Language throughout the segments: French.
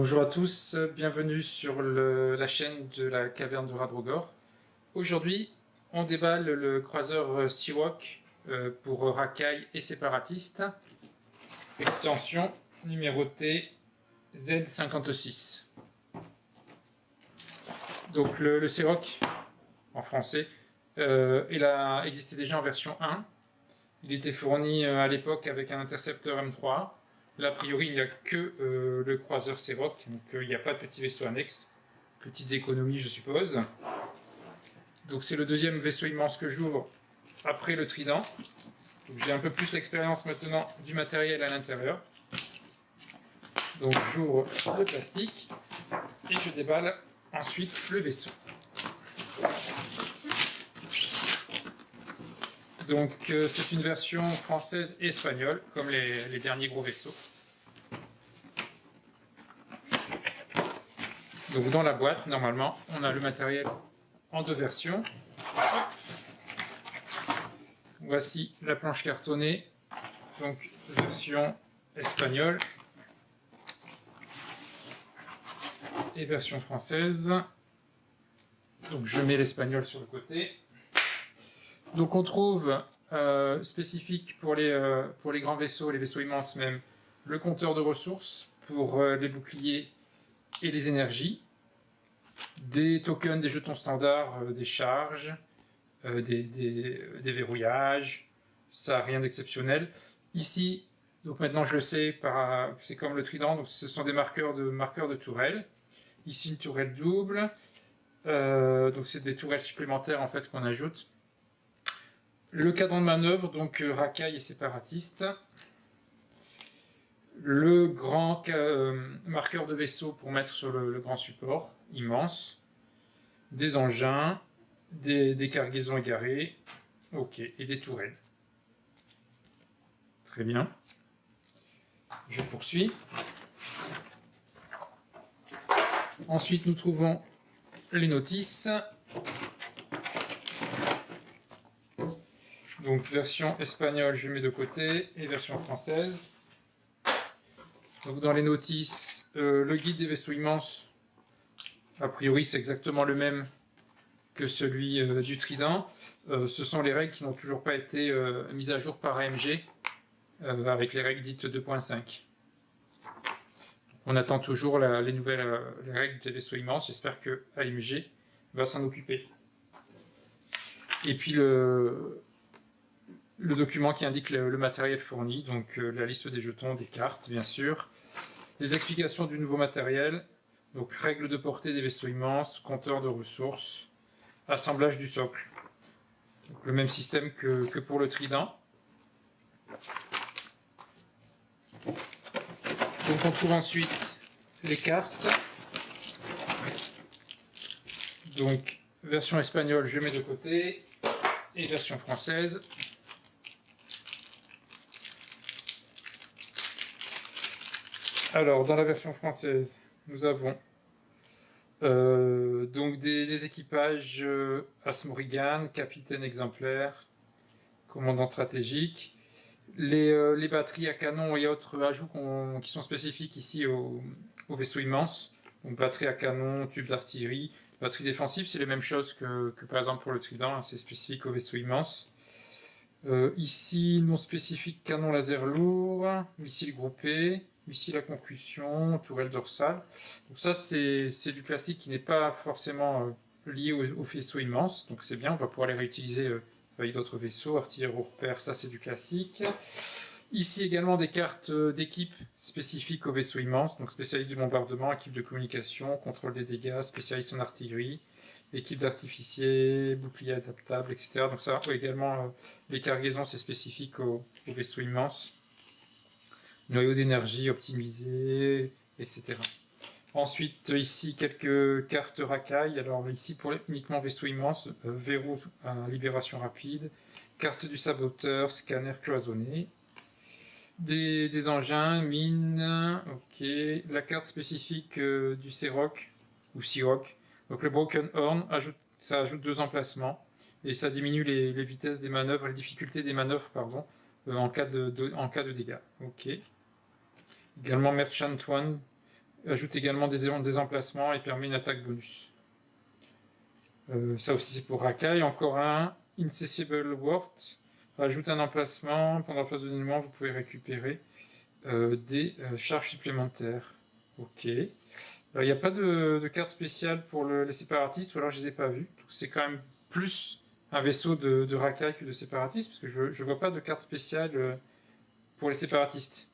Bonjour à tous, bienvenue sur la chaîne de la caverne de Radrogor. Aujourd'hui, on déballe le croiseur Searock pour racailles et séparatistes, extension numérotée Z56. Donc le Searock, en français, il a existé déjà en version 1. Il était fourni à l'époque avec un intercepteur M3. Là, a priori, il n'y a que le croiseur Searock, donc il n'y a pas de petit vaisseau annexe. Petites économies, je suppose. Donc c'est le deuxième vaisseau immense que j'ouvre après le Trident. J'ai un peu plus l'expérience maintenant du matériel à l'intérieur. Donc j'ouvre le plastique et je déballe ensuite le vaisseau. Donc c'est une version française et espagnole, comme les derniers gros vaisseaux. Donc dans la boîte, normalement, on a le matériel en deux versions. Voici la planche cartonnée, donc version espagnole et version française. Donc je mets l'espagnol sur le côté. Donc on trouve spécifique pour les grands vaisseaux, les vaisseaux immenses même, le compteur de ressources pour les boucliers et les énergies, des tokens, des jetons standards, des charges, des verrouillages, ça n'a rien d'exceptionnel. Ici, donc maintenant je le sais, c'est comme le Trident, donc ce sont des marqueurs de tourelles. Ici une tourelle double, donc c'est des tourelles supplémentaires en fait qu'on ajoute. Le cadran de manœuvre, donc racaille et séparatiste. Le grand marqueur de vaisseau pour mettre sur le grand support, immense. Des engins, des cargaisons égarées, ok, et des tourelles. Très bien. Je poursuis. Ensuite, nous trouvons les notices. Donc version espagnole, je mets de côté, et version française. Donc dans les notices, le guide des vaisseaux immenses, a priori c'est exactement le même que celui du Trident. Ce sont les règles qui n'ont toujours pas été mises à jour par AMG, avec les règles dites 2.5. On attend toujours les nouvelles règles des vaisseaux immenses, j'espère que AMG va s'en occuper. Et puis le document qui indique le matériel fourni, donc la liste des jetons, des cartes bien sûr, les explications du nouveau matériel, donc règles de portée des vaisseaux immenses, compteur de ressources, assemblage du socle. Donc, le même système que pour le Trident. Donc on trouve ensuite les cartes. Donc version espagnole je mets de côté, et version française. Alors, dans la version française, nous avons donc des équipages Asmorigan, capitaine exemplaire, commandant stratégique, les batteries à canon et autres ajouts qui sont spécifiques ici au vaisseau immense, donc batterie à canon, tubes d'artillerie, batterie défensive, c'est les mêmes choses que par exemple pour le Trident, hein, c'est spécifique au vaisseau immense. Ici, non spécifique, canon laser lourd, missile groupé, missile à concussion, tourelle dorsale. Donc ça, c'est du classique qui n'est pas forcément lié au vaisseau immense, donc c'est bien, on va pouvoir les réutiliser avec d'autres vaisseaux, artillerie au repère, ça c'est du classique. Ici également des cartes d'équipe spécifiques au vaisseau immense, donc spécialiste du bombardement, équipe de communication, contrôle des dégâts, spécialiste en artillerie, équipe d'artificiers, bouclier adaptable, etc. Donc ça, également, les cargaisons, c'est spécifique au vaisseau immense. Noyau d'énergie optimisé, etc. Ensuite, ici, quelques cartes racailles. Alors ici, pour uniquement vaisseau immense, verrou à libération rapide, carte du saboteur, scanner cloisonné, des engins, mines, ok, la carte spécifique du Searock, ou Searock. Donc le Broken Horn, ça ajoute 2 emplacements, et ça diminue les vitesses des manœuvres, les difficultés des manœuvres, pardon, en cas de dégâts. Ok. Également Merchant One, ajoute également des emplacements et permet une attaque bonus. Ça aussi c'est pour Rakai. Encore un, Incessible Wort, rajoute un emplacement, pendant la phase de dénouement vous pouvez récupérer des charges supplémentaires. Ok. Alors il n'y a pas de carte spéciale pour les séparatistes, ou alors je les ai pas vus. C'est quand même plus un vaisseau de Rakai que de séparatistes, parce que je ne vois pas de carte spéciale pour les séparatistes.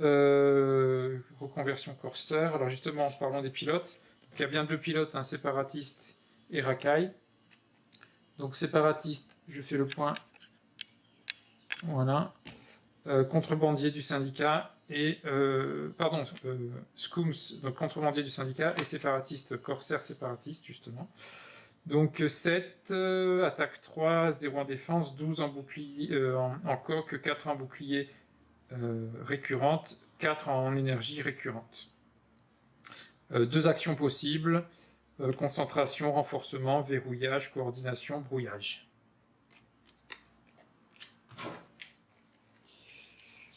Reconversion Corsair. Alors justement, parlons des pilotes. Donc, il y a bien deux pilotes, un séparatiste et Rakai. Donc séparatiste, je fais le point. Voilà. Contrebandier du syndicat et Scooms, donc contrebandier du syndicat, et séparatiste, Corsair séparatiste justement. Donc 7, attaque 3, 0 en défense, 12 en bouclier, en coque, 4 en bouclier récurrente, 4 en énergie récurrente. 2 actions possibles, concentration, renforcement, verrouillage, coordination, brouillage.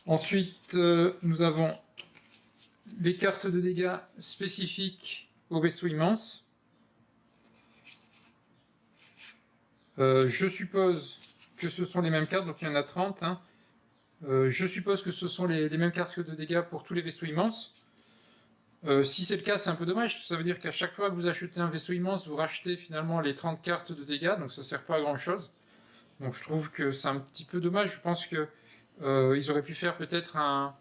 Ensuite, nous avons les cartes de dégâts spécifiques au vaisseau immense. Je suppose que ce sont les mêmes cartes, donc il y en a 30. Hein. Je suppose que ce sont les mêmes cartes de dégâts pour tous les vaisseaux immenses. Si c'est le cas, c'est un peu dommage. Ça veut dire qu'à chaque fois que vous achetez un vaisseau immense, vous rachetez finalement les 30 cartes de dégâts, donc ça ne sert pas à grand chose. Donc je trouve que c'est un petit peu dommage. Je pense que ils auraient pu faire peut-être un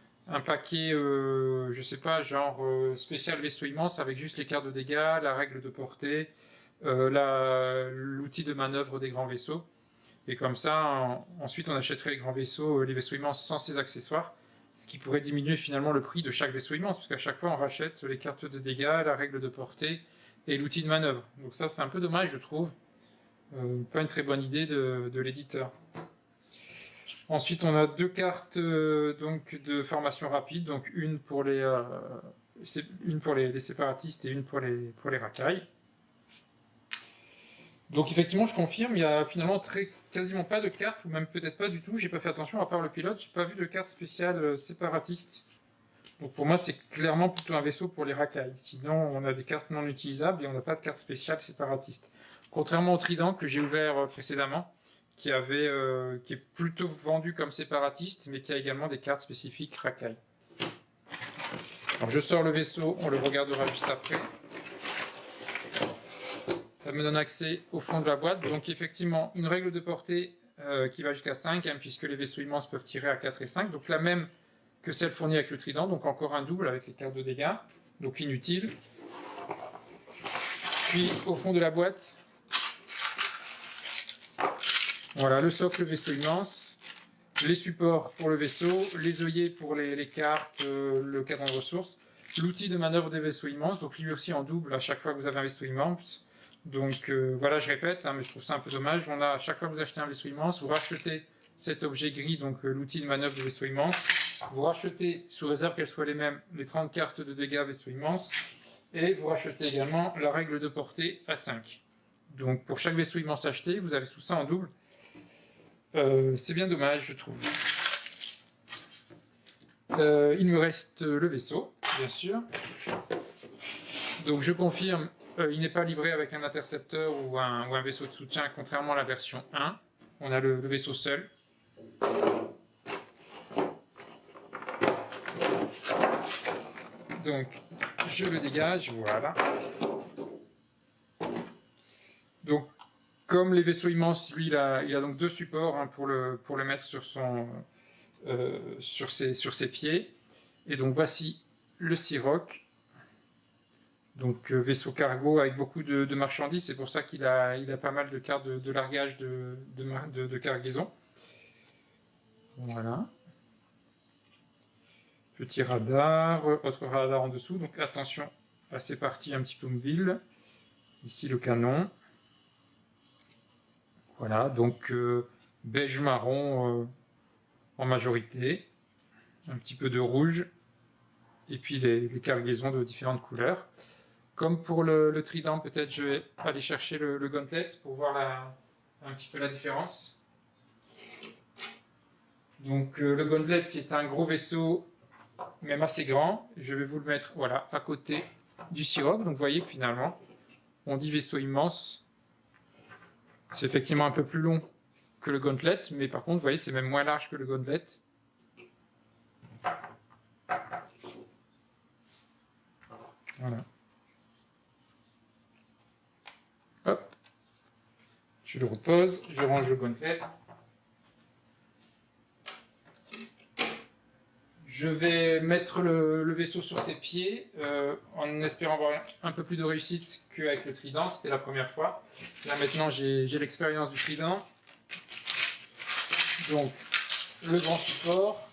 paquet, je sais pas, genre spécial vaisseau immense avec juste les cartes de dégâts, la règle de portée, l'outil de manœuvre des grands vaisseaux. Et comme ça, ensuite on achèterait les grands vaisseaux, les vaisseaux immenses sans ces accessoires, ce qui pourrait diminuer finalement le prix de chaque vaisseau immense, parce qu'à chaque fois on rachète les cartes de dégâts, la règle de portée et l'outil de manœuvre. Donc ça c'est un peu dommage je trouve. Pas une très bonne idée de l'éditeur. Ensuite, on a 2 cartes donc de formation rapide, donc une pour les séparatistes et une pour les Rakai. Donc effectivement, je confirme, il y a finalement quasiment pas de cartes, ou même peut-être pas du tout. J'ai pas fait attention, à part le pilote, j'ai pas vu de carte spéciale séparatiste. Donc pour moi, c'est clairement plutôt un vaisseau pour les Rakai. Sinon, on a des cartes non utilisables et on n'a pas de carte spéciale séparatiste. Contrairement au Trident que j'ai ouvert précédemment, qui est plutôt vendu comme séparatiste, mais qui a également des cartes spécifiques Rakai. Alors je sors le vaisseau, on le regardera juste après. Ça me donne accès au fond de la boîte. Donc effectivement, une règle de portée qui va jusqu'à 5, hein, puisque les vaisseaux immenses peuvent tirer à 4 et 5. Donc la même que celle fournie avec le Trident, donc encore un double avec les cartes de dégâts, donc inutile. Puis au fond de la boîte, voilà, le socle vaisseau immense, les supports pour le vaisseau, les œillets pour les cartes, le cadran de ressources, l'outil de manœuvre des vaisseaux immenses, donc lui aussi en double à chaque fois que vous avez un vaisseau immense. Donc voilà, je répète, hein, mais je trouve ça un peu dommage. On a, à chaque fois que vous achetez un vaisseau immense, vous rachetez cet objet gris, donc l'outil de manœuvre du vaisseau immense. Vous rachetez, sous réserve qu'elles soient les mêmes, les 30 cartes de dégâts vaisseau immense. Et vous rachetez également la règle de portée à 5. Donc pour chaque vaisseau immense acheté, vous avez tout ça en double. C'est bien dommage, je trouve. Il me reste le vaisseau, bien sûr. Donc je confirme, il n'est pas livré avec un intercepteur ou un vaisseau de soutien, contrairement à la version 1. On a le vaisseau seul. Donc je le dégage, voilà. Donc comme les vaisseaux immenses, lui, il a donc 2 supports hein, pour le mettre sur ses pieds. Et donc voici le Siroc. Donc vaisseau cargo avec beaucoup de marchandises. C'est pour ça qu'il a pas mal de cartes de largage de cargaison. Voilà. Petit radar, autre radar en dessous. Donc attention à ces parties un petit peu mobiles. Ici le canon. Voilà, donc beige marron en majorité, un petit peu de rouge, et puis les cargaisons de différentes couleurs. Comme pour le Trident, peut-être je vais aller chercher le gauntlet pour voir un petit peu la différence. Donc le gauntlet qui est un gros vaisseau même assez grand. Je vais vous le mettre voilà, à côté du siroc. Donc vous voyez que finalement, on dit vaisseau immense. C'est effectivement un peu plus long que le gauntlet, mais par contre, vous voyez, c'est même moins large que le gauntlet. Voilà. Hop. Je le repose, je range le gauntlet. Je vais mettre le vaisseau sur ses pieds en espérant avoir un peu plus de réussite qu'avec le trident. C'était la première fois. Là maintenant j'ai l'expérience du trident. Donc le grand support.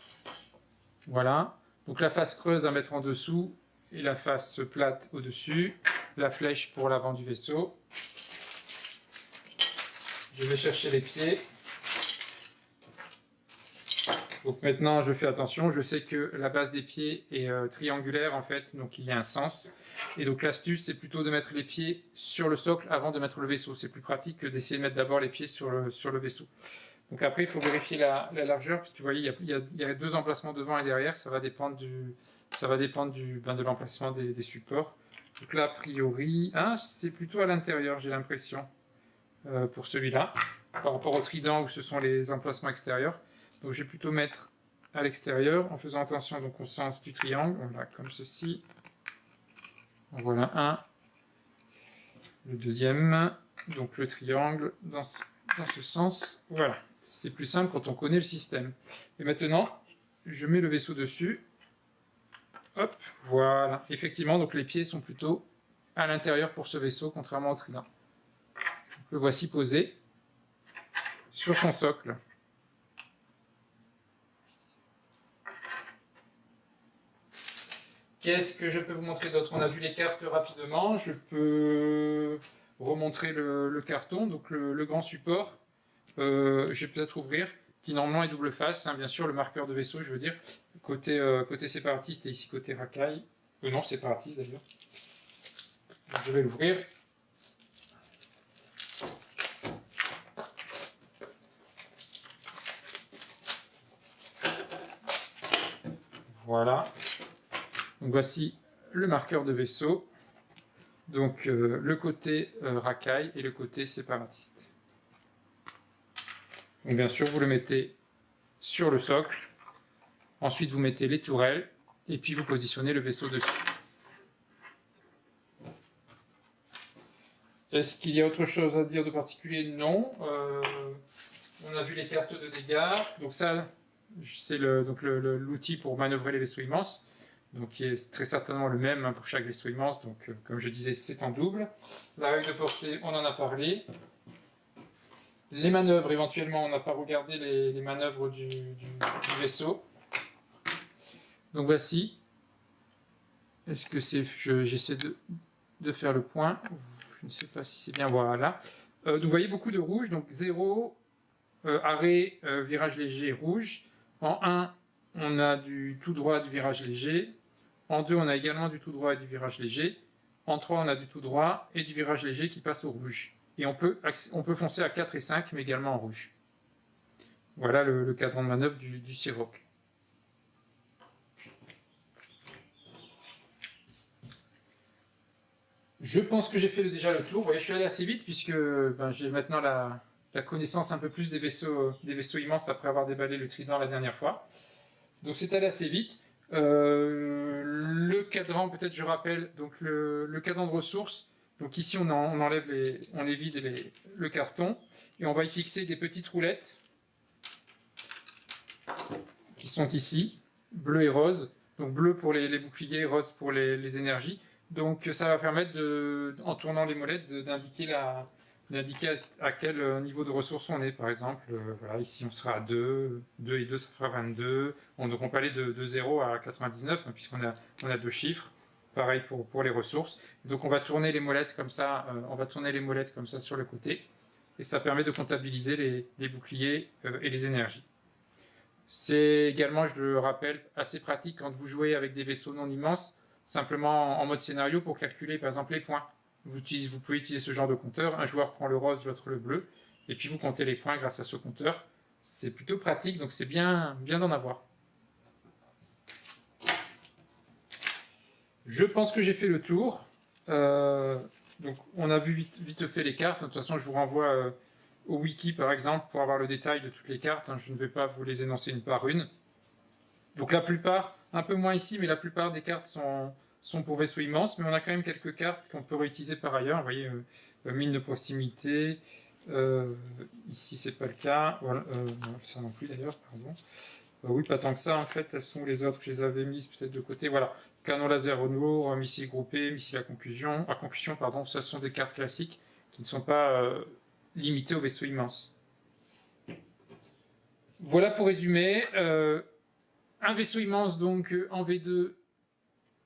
Voilà. Donc la face creuse à mettre en dessous et la face plate au-dessus. La flèche pour l'avant du vaisseau. Je vais chercher les pieds. Donc maintenant je fais attention, je sais que la base des pieds est triangulaire en fait, donc il y a un sens. Et donc l'astuce c'est plutôt de mettre les pieds sur le socle avant de mettre le vaisseau. C'est plus pratique que d'essayer de mettre d'abord les pieds sur le vaisseau. Donc après il faut vérifier la largeur, parce que vous voyez il y a deux emplacements devant et derrière, ça va dépendre de l'emplacement des supports. Donc là a priori, c'est plutôt à l'intérieur j'ai l'impression, pour celui-là, par rapport au trident où ce sont les emplacements extérieurs. Donc je vais plutôt mettre à l'extérieur en faisant attention donc au sens du triangle, voilà, comme ceci. En voilà un. Le deuxième, donc le triangle dans ce sens. Voilà, c'est plus simple quand on connaît le système. Et maintenant, je mets le vaisseau dessus. Hop, voilà. Effectivement, donc les pieds sont plutôt à l'intérieur pour ce vaisseau, contrairement au trident. Donc, le voici posé sur son socle. Qu'est-ce que je peux vous montrer d'autre? On a vu les cartes rapidement. Je peux remontrer le carton, donc le grand support. Je vais peut-être ouvrir, qui normalement est double face, bien sûr, le marqueur de vaisseau, je veux dire, côté séparatiste et ici côté racaille. Non, séparatiste d'ailleurs. Je vais l'ouvrir. Voilà. Donc voici le marqueur de vaisseau, donc le côté racaille et le côté séparatiste. Donc bien sûr vous le mettez sur le socle, ensuite vous mettez les tourelles et puis vous positionnez le vaisseau dessus. Est-ce qu'il y a autre chose à dire de particulier? Non. On a vu les cartes de dégâts, donc ça c'est l'outil pour manœuvrer les vaisseaux immenses. Donc qui est très certainement le même pour chaque vaisseau immense, donc comme je disais c'est en double. La règle de portée, on en a parlé. Les manœuvres, éventuellement on n'a pas regardé les manœuvres du vaisseau. Donc voici. Est-ce que c'est... J'essaie de faire le point. Je ne sais pas si c'est bien, voilà. Donc vous voyez beaucoup de rouge, donc 0, arrêt, virage léger rouge. En 1, on a du tout droit du virage léger. En 2, on a également du tout droit et du virage léger. En 3, on a du tout droit et du virage léger qui passe au rouge. Et on peut foncer à 4 et 5, mais également en rouge. Voilà le cadran de manœuvre du Siroc. Je pense que j'ai fait déjà le tour. Vous voyez, je suis allé assez vite puisque j'ai maintenant la connaissance un peu plus des vaisseaux immenses après avoir déballé le trident la dernière fois. Donc c'est allé assez vite. Le cadran, peut-être je rappelle, donc le cadran de ressources. Donc ici on évite le carton et on va y fixer des petites roulettes qui sont ici, bleu et rose. Donc bleu pour les boucliers, rose pour les énergies. Donc ça va permettre, en tournant les molettes, d'indiquer à quel niveau de ressources on est. Par exemple, voilà, ici on sera à 2, 2 et 2 ça fera 22. Donc on peut aller de 0 à 99, puisqu'on a deux chiffres. Pareil pour les ressources. Donc on va tourner les molettes comme ça, sur le côté. Et ça permet de comptabiliser les boucliers et les énergies. C'est également, je le rappelle, assez pratique quand vous jouez avec des vaisseaux non immenses, simplement en mode scénario pour calculer par exemple les points. Vous pouvez utiliser ce genre de compteur, un joueur prend le rose, l'autre le bleu, et puis vous comptez les points grâce à ce compteur. C'est plutôt pratique, donc c'est bien d'en avoir. Je pense que j'ai fait le tour. Donc on a vu vite fait les cartes. De toute façon, je vous renvoie au wiki par exemple pour avoir le détail de toutes les cartes. Je ne vais pas vous les énoncer une par une. Donc la plupart, un peu moins ici, mais la plupart des cartes sont pour vaisseaux immenses. Mais on a quand même quelques cartes qu'on peut réutiliser par ailleurs. Vous voyez, mine de proximité. Ici, c'est pas le cas. Voilà, non, ça non plus d'ailleurs, pardon. Oui, pas tant que ça en fait. Elles sont les autres que je les avais mises peut-être de côté. Voilà. Canon laser au lourd, missile groupé, missile à concussion, pardon. Ce sont des cartes classiques qui ne sont pas limitées aux vaisseaux immenses. Voilà pour résumer. Un vaisseau immense donc en V2,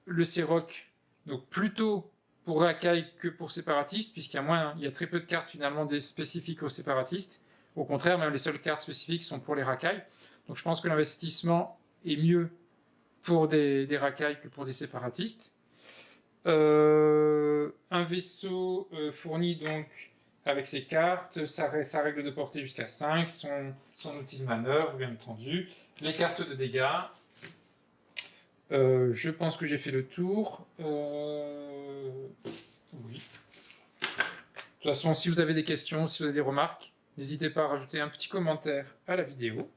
le Seroc, donc plutôt pour racailles que pour séparatistes, puisqu'il y a très peu de cartes finalement spécifiques aux séparatistes. Au contraire, même les seules cartes spécifiques sont pour les racailles. Donc je pense que l'investissement est mieux pour des racailles que pour des séparatistes. Un vaisseau fourni donc avec ses cartes, sa règle de portée jusqu'à 5, son outil de manœuvre bien entendu, les cartes de dégâts. Je pense que j'ai fait le tour. Oui. De toute façon, si vous avez des questions, si vous avez des remarques, n'hésitez pas à rajouter un petit commentaire à la vidéo.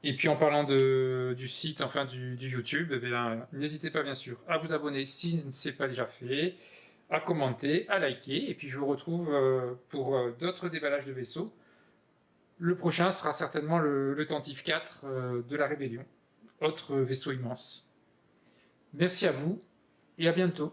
Et puis en parlant du site, enfin du YouTube, eh bien, n'hésitez pas bien sûr à vous abonner si ce n'est pas déjà fait, à commenter, à liker. Et puis je vous retrouve pour d'autres déballages de vaisseaux. Le prochain sera certainement le Tentif 4 de la Rébellion. Autre vaisseau immense. Merci à vous et à bientôt.